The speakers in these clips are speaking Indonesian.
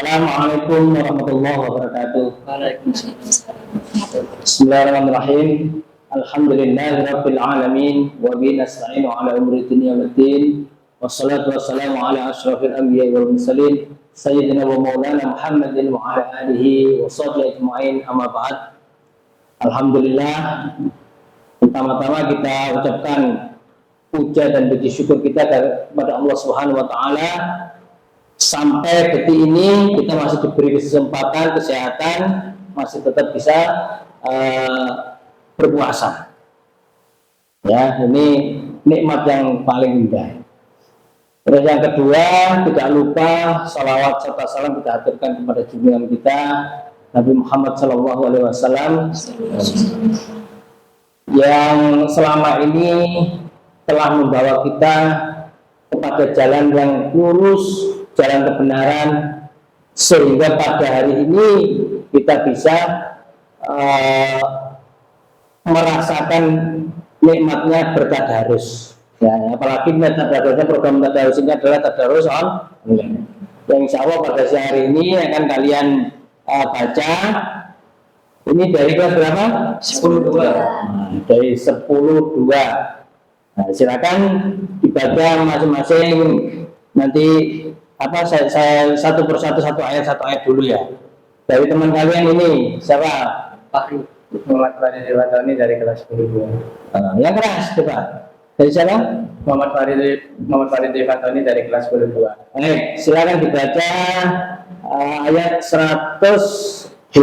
Assalamualaikum warahmatullahi wabarakatuh. Waalaikumsalam. Bismillahirrahmanirrahim. Alhamdulillahirabbil alamin wa bihi nasta'inu ala umuri dunya waddin. Wassalatu wassalamu ala asyrafil anbiya'i wal mursalin sayyidina wa maulana Muhammadin wa ala alihi wa sahbihi ajma'in, amma ba'd. Alhamdulillah, pertama-tama kita ucapkan puja dan puji syukur kita kepada Allah Subhanahu wa taala. Sampai detik ini kita masih diberi kesempatan, kesehatan, masih tetap bisa berpuasa. Ya, ini nikmat yang paling indah. Terus yang kedua, tidak lupa salawat serta salam kita aturkan kepada junjungan kita Nabi Muhammad SAW yang selama ini telah membawa kita kepada jalan yang lurus, jalan kebenaran, sehingga pada hari ini kita bisa merasakan nikmatnya bertadarus. Ya, apalagi tadarusnya, program tadarus ini adalah tadarus online. Yang insya Allah pada hari ini akan kalian baca. Ini dari kelas berapa? 10.2. Nah, dari 10.2. Nah, silakan dibaca masing-masing. Nanti saya satu persatu satu ayat dulu ya. Dari teman kalian ini siapa? Fahri Muhammad Farid Dewantoni dari kelas 10.2. Yang keras coba. Dari siapa? Muhammad Farid Dewantoni dari kelas 10.2. Silakan dibaca ayat 186.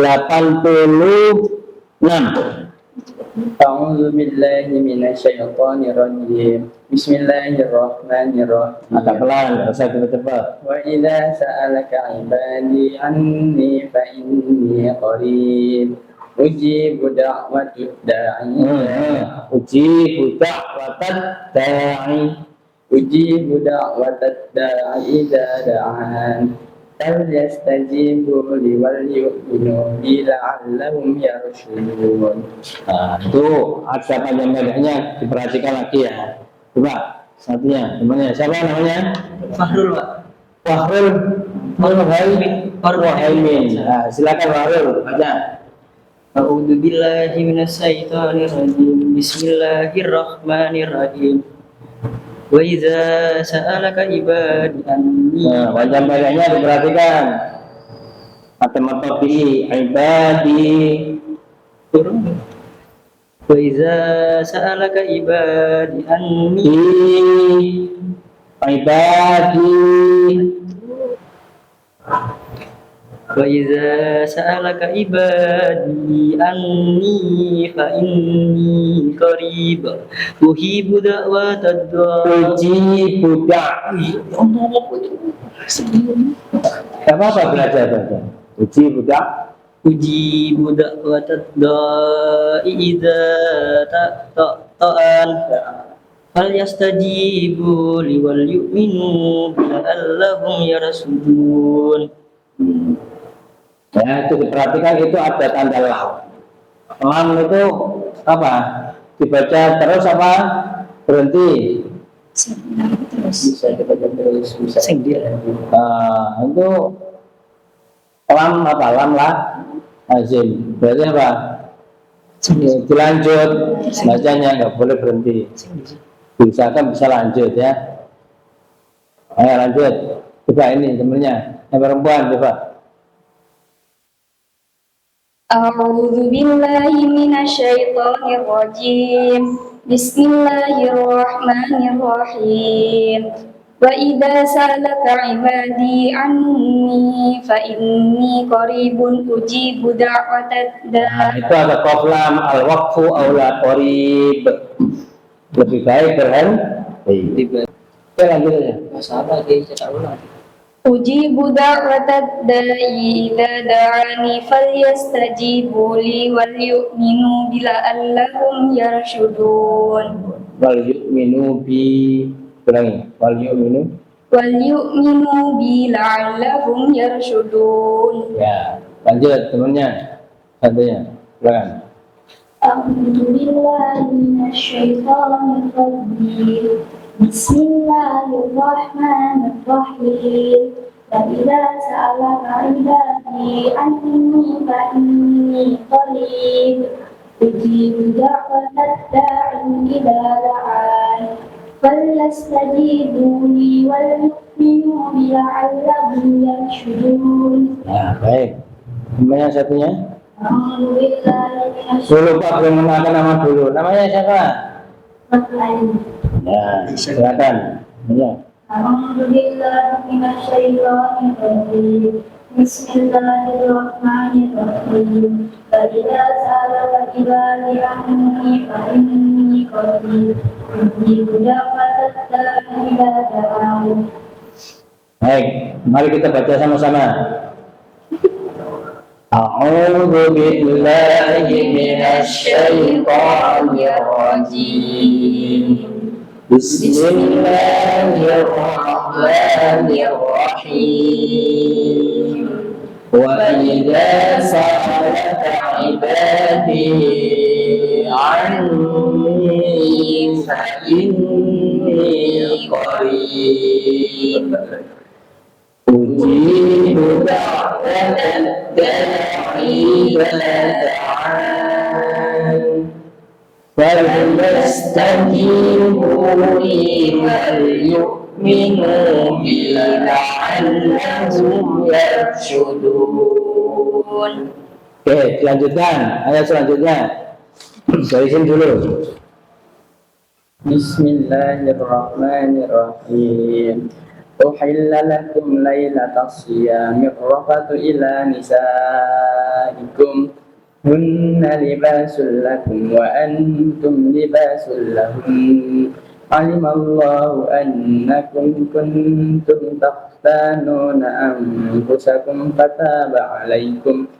A'udzu billahi minasyaitonir rajim. Bismillahirrahmanirrahim. Agak pelan, enggak usah cepat-cepat. Wa idza sa'alaka 'ibadi anni fa inni qarib. Ujibu da'watad da'i. Ujibu da'watad da'i. Ujibu da'watad da'i idza da'an. Falyastajibu li wal yu'minu bi la'allahum yarshudun. Nah, itu ada panjang-panjangnya, diperhatikan lagi ya. Coba satunya, namanya siapa namanya? Fahrul, Pak. Fahrul Wahaimin. Nah, silakan Fahrul baca. A'udzu billahi minasyaitonir rajim. Bismillahirrahmanirrahim. Wa idza sa'alaka ibadi anni. Nah, panjang-panjangnya diperhatikan. Ada matobi ibadi. Wa idza sa'alaka ibadi anni Ibadi. Wa idza sa'alaka ibadi anni fa inni qarib uhibu da'watad da'i. Ujibu da'i. Apa belajar baca? Ujibu da'i. Ujibu da'watad da'i idza ta'an fal yastajibu li wal yu'minu la'allahum yarshudun. Ya, itu diperhatikan, itu ada tanda lam. Lam itu apa? Dibaca terus apa? Berhenti. Bisa kita terus bisa sendiri. Itu lam apa? Lam lah azim. Berarti apa? Dilanjut bacanya, nggak boleh berhenti. Diusahakan bisa lanjut ya. Ayo lanjut. Coba ini temennya, yang perempuan coba. A'udzu billahi minasyaitonir rajim. Bismillahirrahmanirrahim. Wa idza sa'alaka 'ibadi anni fa inni qaribun ujibu da'watad da'i. Nah, itu ada qaf lam al-waqfu aula qarib. Lebih baik berhenti. Oke, lanjut aja. Masalah dia cetak ulang. Ujibu da'watad da'i idza da'ani falyastajibu li wal yu'minu bi la'allahum yarshudun. Wal yu'minu bi, ulangi. Wal yu'minu bi la'allahum yarshudun. ya. Lanjut temannya, satunya, silakan. A'udzu billahi minasyaitonir rajim. Bismillahirrahmanirrahim. فإذا سألك عبادي عني فإني قريب أجيب دعوة الداع إذا دعان فليستجيبوا لي وليؤمنوا بي لعلهم يرشدون. Ya, baik. Kemudian yang satunya? Dulu Pak, belum mengenalkan nama dulu. Namanya siapa? Ya, silakan. Ya. Bismillahirrahmanirrahim. Fa'idza sa'alaka ibadi anni fa'inni qarib ujibu da'watad da'i idza da'an. Baik, mari kita baca sama-sama. A'udzu billahi minasy syaithanir rajim. Bismillahirrahmanirrahim. Wa idza sa'alaka 'ibadi 'anni fa inni qarib. Ujibu da'watad da'i idza da'an فَلْيَسْتَجِيبُوا لِي وَلْيُؤْمِنُوا بِي لَعَلَّهُمْ يَرْشُدُونَ. Oke, dilanjutkan ayat selanjutnya. Dari sini dulu. Bismillahirrahmanirrahim. Uhilla lakum lailatas siyami rafatu ila nisaikum hunna libasul lakum wa antum libasul lahum. Alimallahu annakum kuntum takhtanuna anfusakum fataba alaikum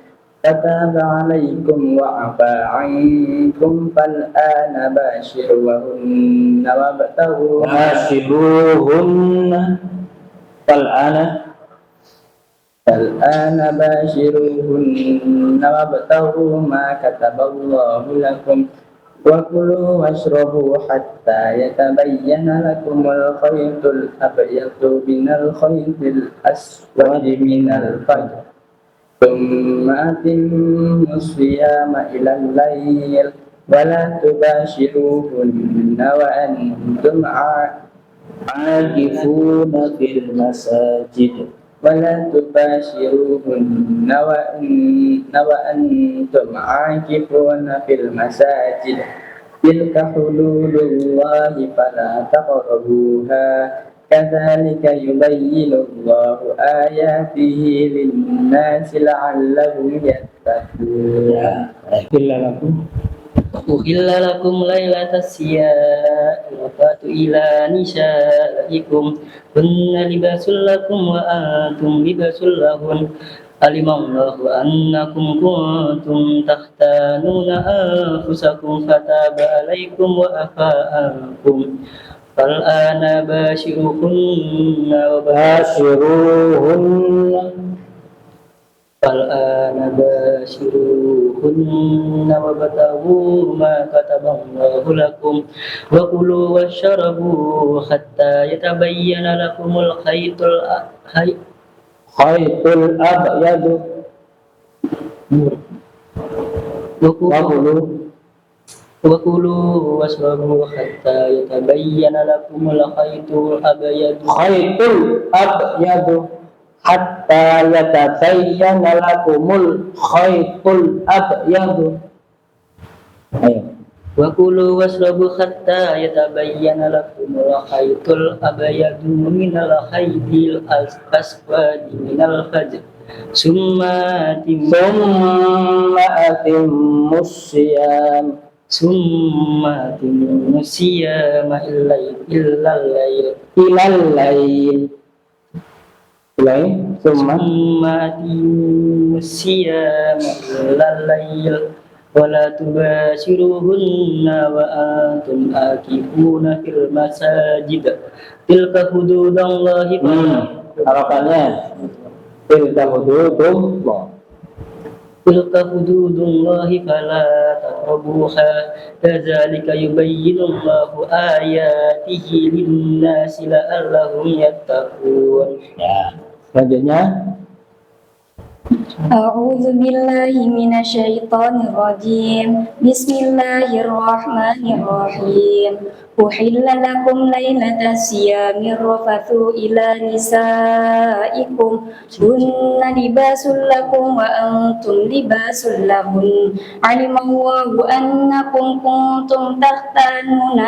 wa afa ankum fal'ana bashiruhunna wabtaghu فالآن باشروهن وابتغوا ما كتب الله لكم وكلوا واشربوا حتى يتبين لكم الخيط الأبيض من الخيط الأسود من الفجر ثم أتموا الصيام إلى الليل ولا تباشروهن وأنتم عاكفون في المساجد ولا تباشروهن وأنتم عاكفون في المساجد تلك حدود الله فلا تقربوها كذلك يبين الله آياته للناس لعلهم يتقون. أحل لكم ليلة الصيام الرفث إلى نسائكم هن لباس لكم وأنتم لباس لهن علم الله أنكم كنتم تختانون أنفسكم فتاب عليكم وعفى عنكم فالآن باشروهن وابتغوا ما كتب الله لكم وكلوا واشربوا حتى يتبين لكم الخيط الأبيض وكلوا واشربوا حتى يتبين لكم الخيط الأبيض حتى يتبين لكم الخيط الأبيض. وكلوا واشربوا حتى يتبين لكم الخيط الأبيض من الخيط الأسود من الفجر ثم أتموا الصيام إلى الليل ثم أتموا الصيام إلى الليل ولا تباشروهن وأنتم عاكفون في المساجد تلك حدود الله harapannya tilka hududullah fala taqrabuha kadzalika yubayyinullahu ayatihi lin-nasi la'allahum yattaqun. Ya, Selanjutnya, أعوذ بالله من الشيطان الرجيم بسم الله الرحمن الرحيم أحل لكم ليلة الصيام الرفث إلى نسائكم هن لباس لكم وأنتم لباس لهن علم الله أنكم كنتم تختانون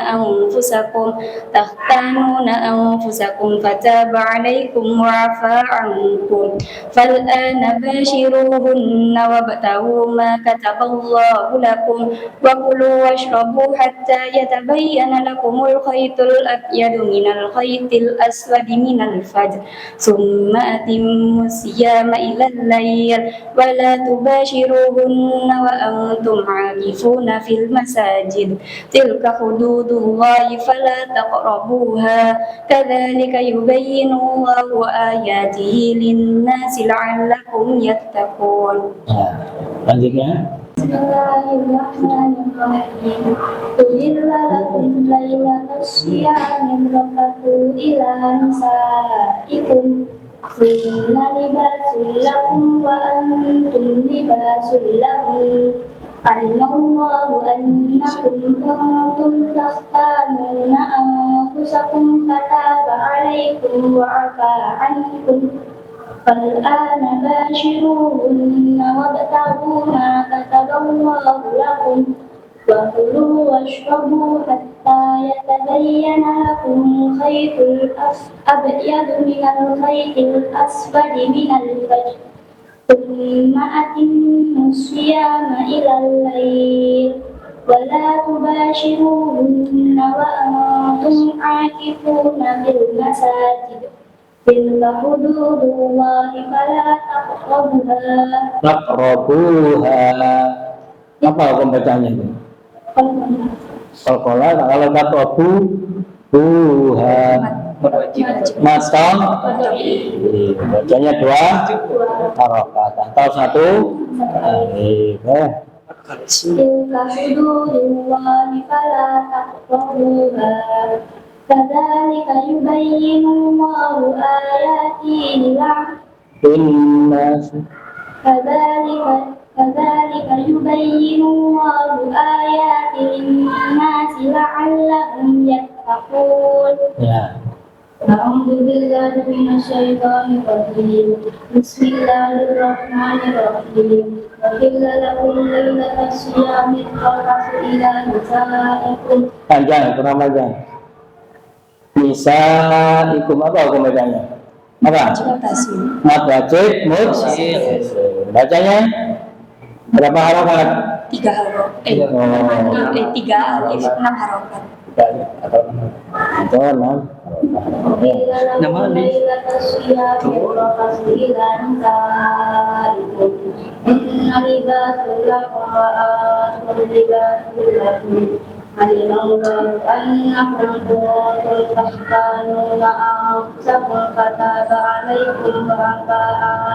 أنفسكم فتاب عليكم وعفى عنكم فالآن باشروهن وابتغوا ما كتب الله لكم وكلوا واشربوا حتى يتبين لكم الخيط الأبيض من الخيط الأسود من الفجر ثم أتموا الصيام إلى الليل ولا تباشروهن وأنتم عاكفون في المساجد تلك حدود الله فلا تقربوها كذلك يبين الله آياته للناس لعلكم يتقون. Selanjutnya, Bismillahirrahmanirrahim. Uhilla lakum laylata siyamir rafatu ila nisaikum hunna libasul lakum wa antum libasul lahum alimallahu annakum kuntum takhtanuna anfusakum fataba alaykum wa afa ankum فالآن باشروهن وابتغوا ما كتب الله لكم وكلوا واشربوا حتى يتبين لكم الخيط الأبيض من الخيط الأسود من الفجر ثم أتموا الصيام إلى الليل ولا تباشروهن وأنتم عاكفون بالمساجد تلك حدود الله فلا تقربوها. Apa hukum bacanya itu? Kalau taqrabuha maka bacanya 2 harokat atau 1 alif. Tilka hududullahi fala taqrabuha. Kadzalika yubayyinu Allahu ayatihi Innas kadzalika yubayyinu Allahu ayatihi lin-nasi la'allahum yattaqun. ya. A'udzu billahi minasyaitonir rajim. Bismillahirrahmanirrahim. Uhilla lakum laylatas siyamir rafathu ila nisaikum. Panjang, kurang panjang. Nisaikum apa hukum bacanya? Apa? Mad wajib mujib. Bacanya berapa harokat? 3 harokat. 3 alif 6 harokat. Itu 6. Nama alif. Alimallahu annakum kuntum takhtanuna anfusakum fataba alaykum wa afa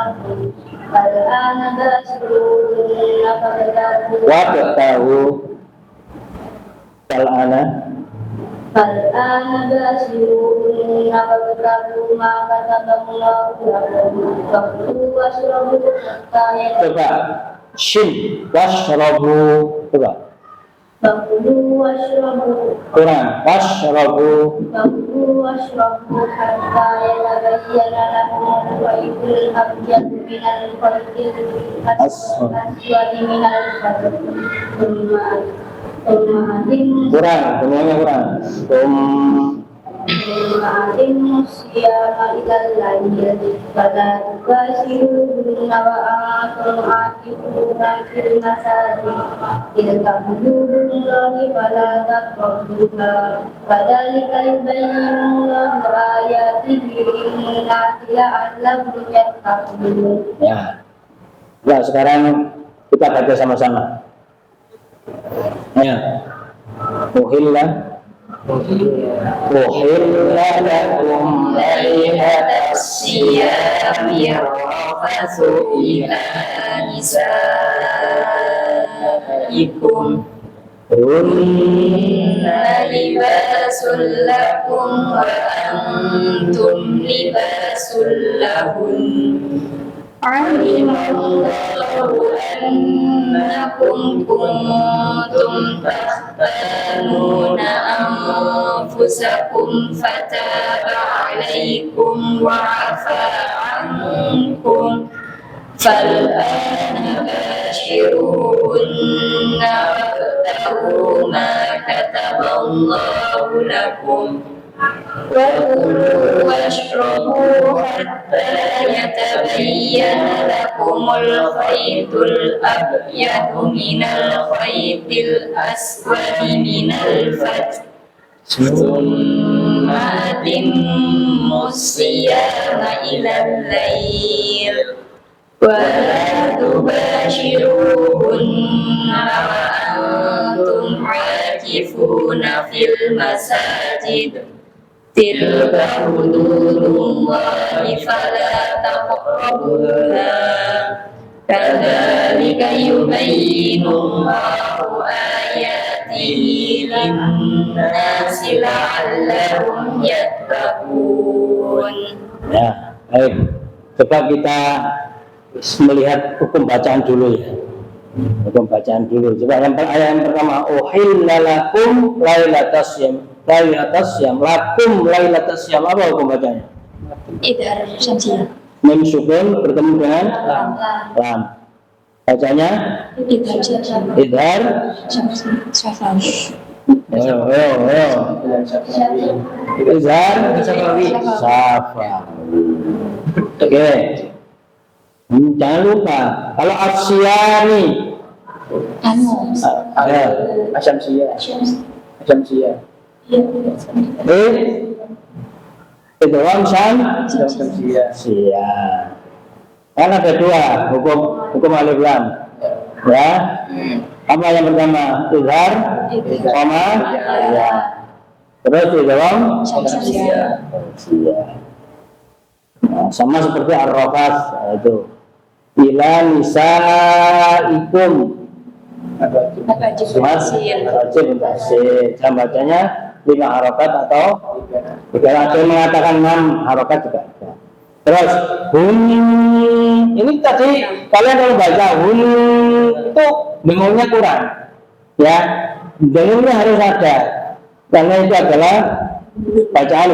ankum fal'ana bashiruna Wabtahu Fal'ana bashiruna wabtahu ma kataballahu lakum wakulu washrabu hatta Coba Shin Washrabu Coba fakulu washrabu kurang Washrabu hatta yatabayyana lakum al-khaytul abyad minal khaytil aswad minal fajr kurang semuanya kurang Ma'atim siyama ilal layl Fala tubashiruhunna wa antum aakifuna fil masajid Tilka hududullahi fala taqrabuha Kadzalika yubayyinu Allahu ayatihi lin-nasi la'allahum yattaqun. Ya. Nah, sekarang kita baca sama-sama. Ya. Uhilla lakum laylatas siyami rafathu ila nisaikum hunna libasun لكم وأنتم لباس لهن علم الله أنكم كنتم تختانون أنفسكم فتاب عليكم وعفى عنكم فالآن باشروهن وابتغوا ما كتب الله لكم وكلوا واشربوا حتى يتبين لكم الخيط الأبيض من الخيط الأسود من الفجر ثم أتموا الصيام إلى الليل ولا تباشروهن وأنتم عاكفون في المساجد تلك حدود الله فلا تقربوها كذلك يبين الله آياته للناس لعلهم يتقون. Ya, baik. Coba kita melihat hukum bacaan dulu ya. Hukum bacaan dulu. Coba ayat yang pertama, uhilla lakum lailatas syam. Lailatas syam, lakum lailatas syam, apa hukum bacanya? Idhar syamsiyah. Mim sukun bertemu dengan lam. Bacanya Idhar syamsiyah. idhar. Syafal. Idhar safa. Oke. Jangan lupa kalau asyani Asyamsiyah. itu syam Asyamsiyah. siap. Kan ada dua hukum alif lam ya. Apa yang pertama? Idhar koma ya. Terus idgham Syamsiyah. Nah, sama seperti ar-rafas itu ila nisaikum wajib tasir. Jam bacanya 5 harokat atau jika ada yang mengatakan 6 harokat juga ada. Terus ini tadi kalian kalau baca itu dengungnya kurang ya, dengungnya harus ada karena itu adalah bacaan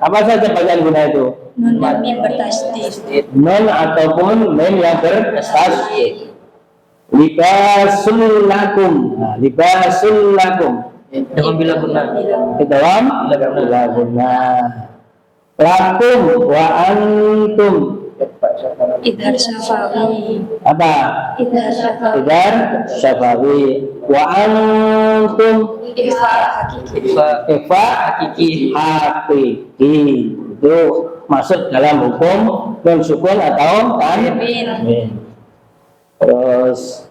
apa saja bacaan guna itu? Nun dan mim bertasydid. Nun ataupun mim yang bertasydid. Libasul lakum. Nah, libasul lakum. Dengan bila benar. Dalam bila benar. Lakum wa antum. Idhar syafawi. Apa? Idhar syafawi. Idhar syafawi. Wa antum. Ikhfa hakiki. Ikhfa hakiki. Itu masuk dalam hukum nun sukun atau tanwin. Terus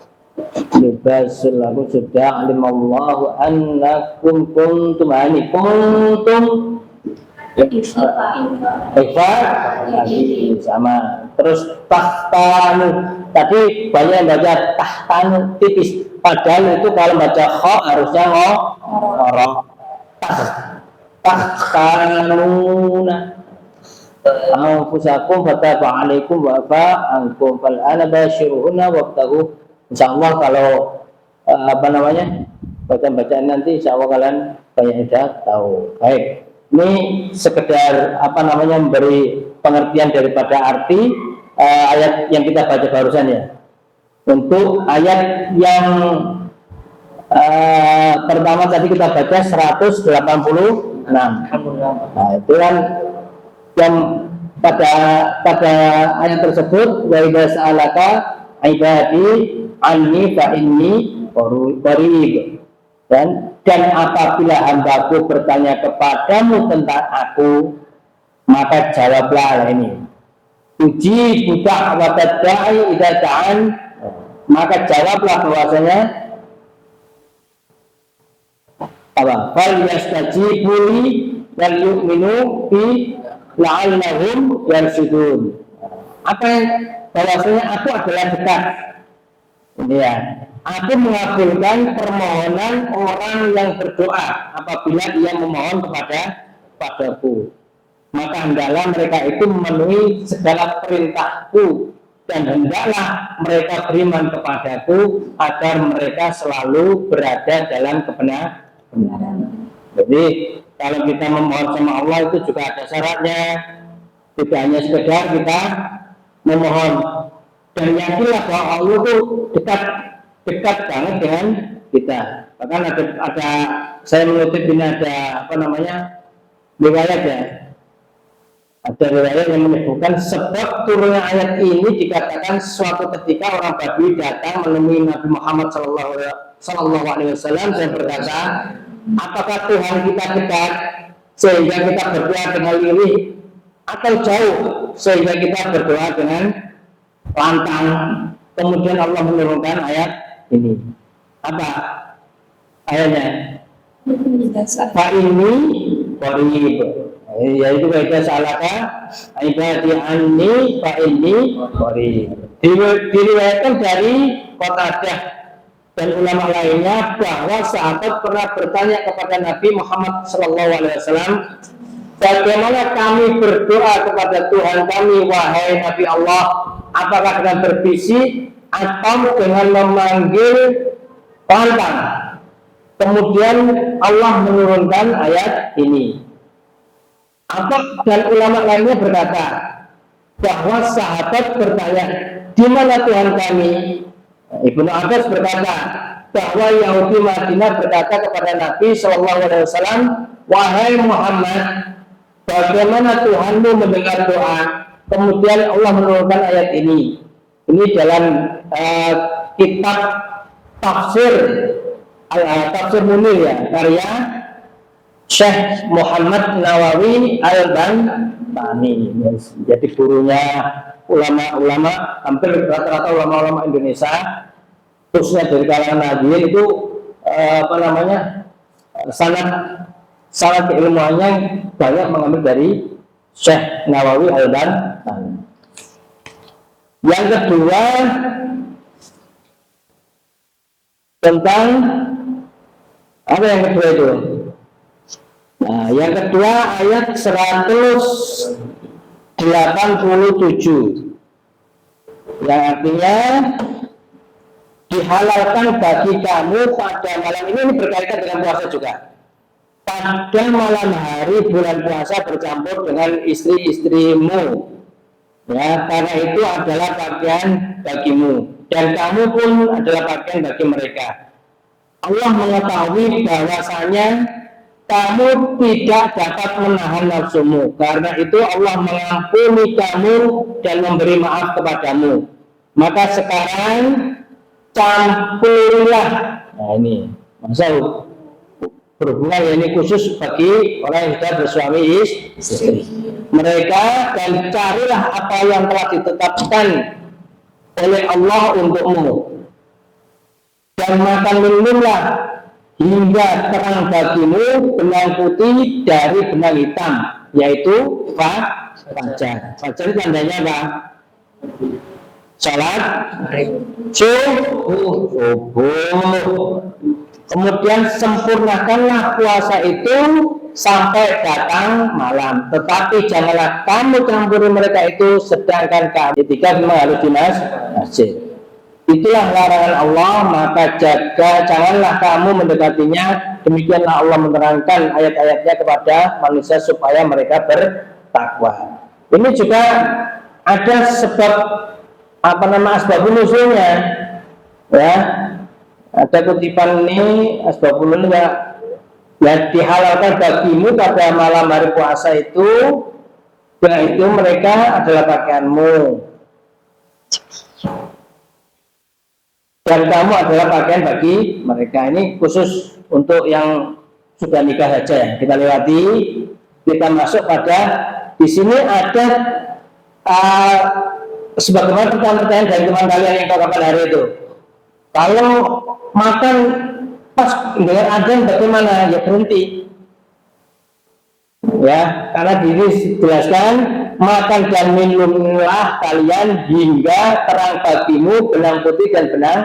libasul lakum sudah alimallahu annakum kuntum kuntum ikhfa lagi sama. Terus tahtanu tadi banyak yang baca tahtanu tipis, padahal itu kalau baca kha harusnya ngorok. Tahtanuna anfusakum fataba alaikum wa afa ankum fal ana basyiruhunna wabtahu. Insyaallah kalau bacaan nanti insyaallah kalian banyak sudah tahu. Baik. Ini sekedar memberi pengertian daripada arti ayat yang kita baca barusan ya. Untuk ayat yang pertama tadi kita baca 186. Nah, itu kan yang pada ayat tersebut wa idza sa'alaka ibadi anni fa inni qarib. Dan apabila hambaku bertanya kepadamu tentang aku, maka jawablah ini. Uji budak wa tadai idza ta'an, maka jawablah bahwasanya apa? Fal yastajibu li wal yu'minu bi la'allahum yarshudun. Apa yang bahwasanya aku adalah dekat. Ini ya. Aku mengabulkan permohonan orang yang berdoa apabila ia memohon kepadaku. Maka hendaklah mereka itu memenuhi segala perintahku dan hendaklah mereka beriman kepadaku agar mereka selalu berada dalam kebenaran. Jadi kalau kita memohon sama Allah itu juga ada syaratnya. Tidak hanya sekedar kita memohon, dan yakinlah bahwa Allah itu dekat banget dengan kita. Bahkan ada saya mengutip ini ada riwayat ya. Ada riwayat yang menyebutkan sebab turunnya ayat ini dikatakan suatu ketika orang Badui datang menemui Nabi Muhammad Sallallahu Alaihi Wasallam dan berkata, apakah Tuhan kita dekat sehingga kita berdoa dengan lirih, atau jauh sehingga kita berdoa dengan lantang? Kemudian Allah menurunkan ayat ini. Apa ayatnya? Fa ini qarib, yaitu kaidah salaka ibadi anni fa ini qarib. Diriwayatkan dari Qatadah dan ulama lainnya bahwa sahabat pernah bertanya kepada Nabi Muhammad SAW, bagaimana kami berdoa kepada Tuhan kami wahai Nabi Allah, apakah dengan berbisik atau dengan memanggil lantang? Kemudian Allah menurunkan ayat ini. Dan ulama lainnya berkata bahwa sahabat bertanya, di mana Tuhan kami? Ibnu Abbas berkata bahwa Yahudi Madinah berkata kepada Nabi SAW, wahai Muhammad, bagaimana Tuhanmu mendengar doa? Kemudian Allah menurunkan ayat ini. Ini dalam kitab tafsir Munir ya, karya Syekh Muhammad Nawawi Al-Bantani. Jadi gurunya ulama-ulama, hampir rata-rata ulama-ulama Indonesia, khususnya dari kalangan Nahdliyin itu sanad keilmuannya banyak mengambil dari Syekh Nawawi Al-Bantani. Yang kedua tentang apa yang kedua itu? Nah, yang kedua ayat 187 yang artinya dihalalkan bagi kamu pada malam ini berkaitan dengan puasa juga. Pada malam hari bulan puasa bercampur dengan istri-istrimu, ya, karena itu adalah pakaian bagimu dan kamu pun adalah pakaian bagi mereka. Allah mengetahui bahwasanya kamu tidak dapat menahan nafsumu, karena itu Allah mengampuni kamu dan memberi maaf kepadamu. Maka sekarang campurilah. Nah ini masalah berhubungan ini khusus bagi orang yang sudah bersuami istri. Mereka dan carilah apa yang telah ditetapkan oleh Allah untukmu, dan makan minumlah hingga terang bagimu benang putih dari benang hitam, yaitu fajar. Fajar tandanya apa? Salat subuh. Kemudian sempurnakanlah puasa itu sampai datang malam. Tetapi janganlah kamu campuri mereka itu sedangkan kamu ketika memang harus di masjid. Itulah larangan Allah, maka janganlah kamu mendekatinya. Demikianlah Allah menerangkan ayat-ayatnya kepada manusia supaya mereka bertakwa. Ini juga ada sebab asbabun nuzulnya, ya. Ada kutipan ini asbabun nuzulnya, ya, dihalalkan bagimu pada malam hari puasa itu, yaitu mereka adalah pakaianmu dan kamu adalah pakaian bagi mereka. Ini khusus untuk yang sudah nikah saja ya. Kita lewati, kita masuk pada di sini ada sebagaimana pertanyaan dari teman kalian yang kapan hari itu. Kalau makan pas dengan adzan bagaimana? Ya berhenti. Ya, karena dijelaskan makan dan minumlah kalian hingga terang bagimu benang putih dan benang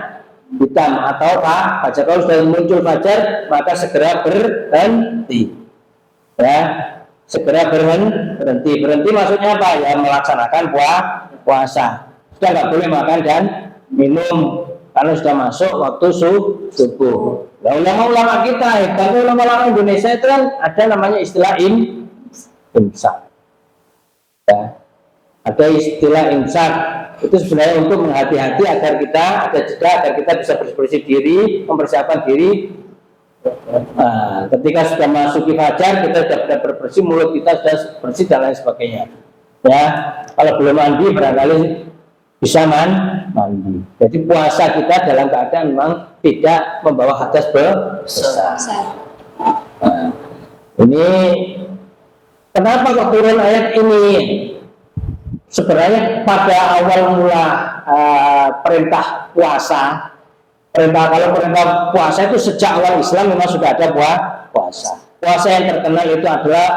hitam atau fajar. Kalau sudah muncul fajar maka segera berhenti. Ya, segera berhenti. Berhenti maksudnya apa? Ya melaksanakan puasa. Sudah nggak boleh makan dan minum kalau sudah masuk waktu subuh. Nah, ulama-ulama kita, hebatnya ulama-ulama Indonesia itu kan ada namanya istilah imsak. Ya. Ada istilah imsak itu sebenarnya untuk menghati-hati agar kita ada jeda, agar kita bisa bersih diri, mempersiapkan diri. Nah, ketika sudah masuk di fajar, kita sudah bersih, mulut kita sudah bersih dan lain sebagainya. Ya, kalau belum mandi barangkali bisa mandi. Jadi puasa kita dalam keadaan memang tidak membawa hadas besar. Nah, ini kenapa kok turun ayat ini? Sebenarnya pada awal mula perintah puasa, kalau perintah puasa itu sejak awal Islam memang sudah ada puasa. Puasa yang terkenal itu adalah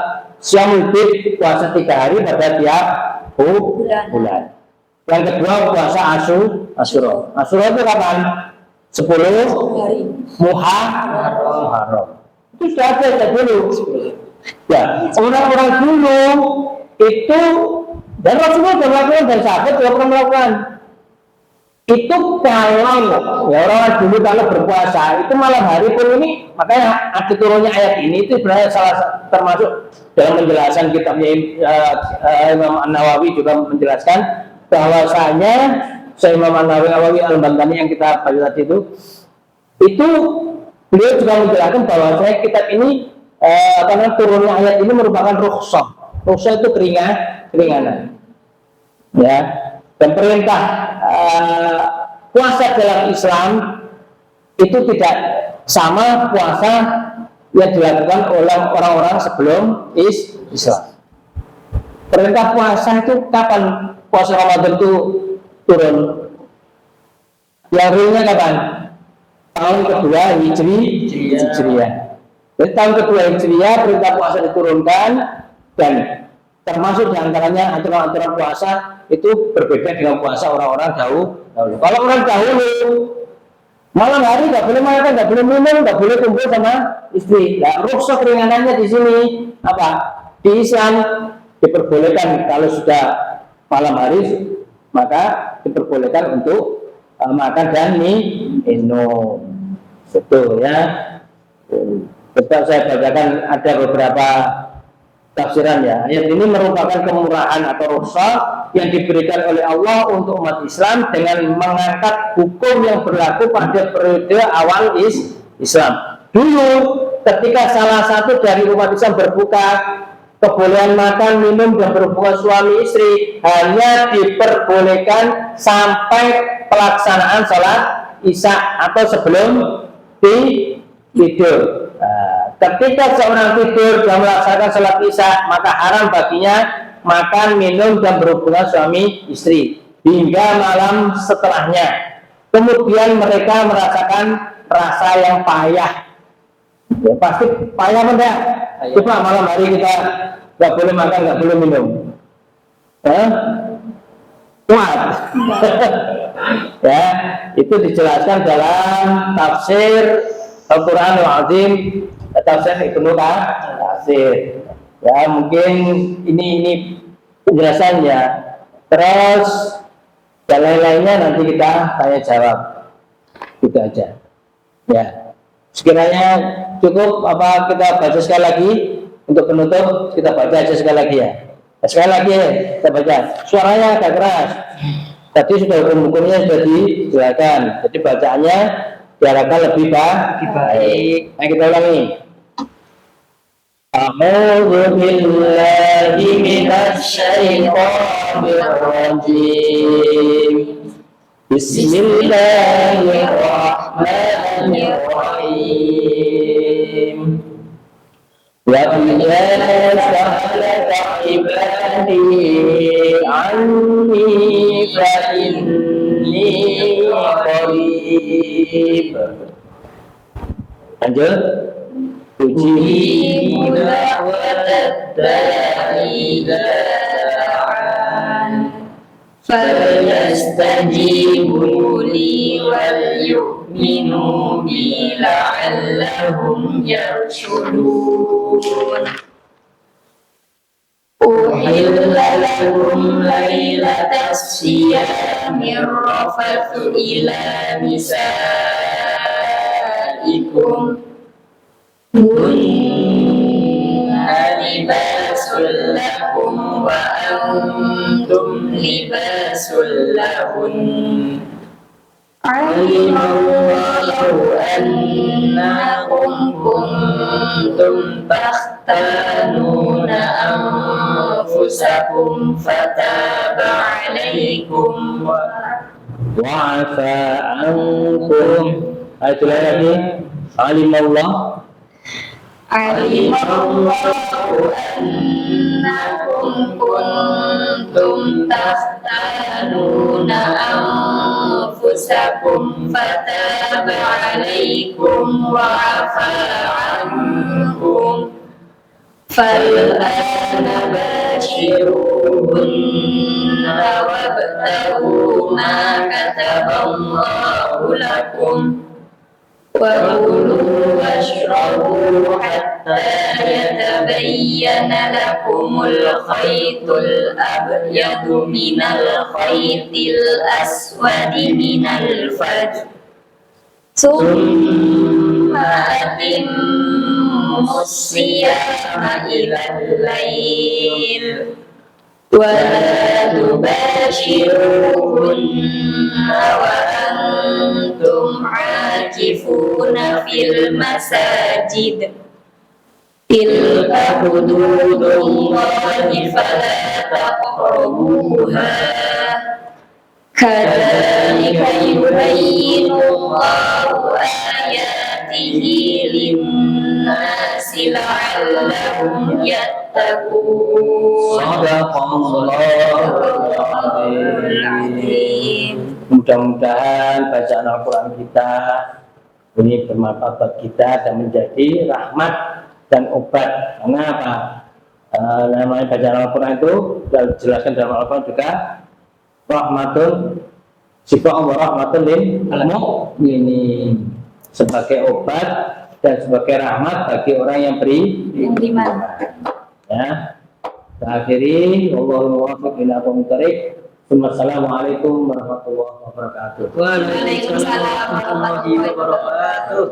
Syamul Bid, puasa 3 hari pada tiap bulan. Yang kedua puasa Asyura. Asyura itu kapan? 10 Muharram. Itu sudah ada sejak dulu. Ya, orang-orang dulu itu dan Rasulullah sudah melakukan dan sahabat juga pernah melakukan. Itu kalau ya orang dulu kalau berpuasa itu malam hari pun ini, makanya ada turunnya ayat ini itu sebenarnya salah termasuk dalam penjelasan kitabnya Imam An-Nawawi juga menjelaskan bahwasanya Imam An-Nawawi Al-Bantani yang kita baca tadi itu beliau juga menjelaskan bahwasanya kitab ini turunnya ayat ini merupakan rukhsah. Rukhsah itu keringanan. Ya, dan perintah puasa dalam Islam itu tidak sama puasa yang dilakukan oleh orang-orang sebelum Islam. Perintah puasa itu kapan puasa Ramadan itu turun? Yang realnya kapan? Tahun kedua Hijriah. Jadi tahun kedua Hijriah perintah puasa diturunkan dan termasuk diantaranya aturan-aturan puasa itu berbeda dengan puasa orang-orang dahulu. Kalau orang dahulu malam hari nggak boleh makan, nggak boleh minum, nggak boleh kumpul sama istri. Nah, rukhsah keringanannya di sini apa? Di Islam diperbolehkan kalau sudah malam hari maka diperbolehkan untuk makan dan minum. Betul ya. Tetap saya bacakan ada beberapa tafsiran ya. Ayat ini merupakan kemurahan atau rukhsah yang diberikan oleh Allah untuk umat Islam dengan mengangkat hukum yang berlaku pada periode awal Islam. Dulu ketika salah satu dari umat Islam berbuka, kebolehan makan, minum dan berhubungan suami istri hanya diperbolehkan sampai pelaksanaan sholat Isya atau sebelum tidur. Ketika seorang tidur dan melaksanakan sholat Isya, maka haram baginya makan, minum, dan berhubungan suami istri hingga malam setelahnya. Kemudian mereka merasakan rasa yang payah. Ya, pasti payah enggak? Coba malam hari kita nggak boleh makan, nggak boleh minum. Kuat. Ya, itu dijelaskan dalam tafsir Al-Quranul Azim, tafsir Ibnu Katsir. Ya, mungkin ini penjelasannya. Terus dan lain-lainnya nanti kita tanya jawab. Itu aja. Ya. Sekiranya cukup apa kita baca sekali lagi untuk penutup, kita baca aja sekali lagi ya. Sekali lagi ya, kita baca. Suaranya agak keras. Tadi sudah hukum-hukumnya sudah dijelaskan. Jadi bacaannya diharapkan lebih baik. Nah, kita ulangi. A'udzu billahi minasy syaithanir rajim. Bismillahirrahmanirrahim. Wa idza sa'alaka ibadi anni fa inni qarib. Lanjut. Uji da'watad da'i da'an فليستجيبوا لي وليؤمنوا بي لعلهم يرشدون أحل لكم ليلة الصيام الرفث إلى نسائكم هن لباس لكم وأنتم لباس لهن علم الله أنكم كنتم تختانون أنفسكم فتاب عليكم wa'afa ankum. Ayat lagi. Alimallah. علم الله أنكم كنتم تختانون أنفسكم فتاب عليكم وعفى عنكم فالآن باشروهن وابتغوا ما كتب الله لكم وكلوا واشربوا حتى يتبين لكم الخيط الأبيض من الخيط الأسود من الفجر ثم أتموا الصيام إلى الليل ولا تباشروهن وأنتم عاكفون في المساجد تلك حدود الله فلا تقربوها كذلك يبين الله آياته للناس لعلهم يتقون. Shadaqallahul azim. Mudah-mudahan bacaan Al-Quran kita ini bermanfaat buat kita dan menjadi rahmat dan obat. Karena apa? Namanya bacaan Al-Quran itu sudah dijelaskan dalam Al-Quran juga rahmatun sifat Allah rahmatun lil mu'minin, sebagai obat dan sebagai rahmat bagi orang yang beriman. Ya. Akhiri wallahu muwaffiq ila aqwamit thoriq. Wassalamualaikum warahmatullahi wabarakatuh. Waalaikumsalam warahmatullahi wabarakatuh.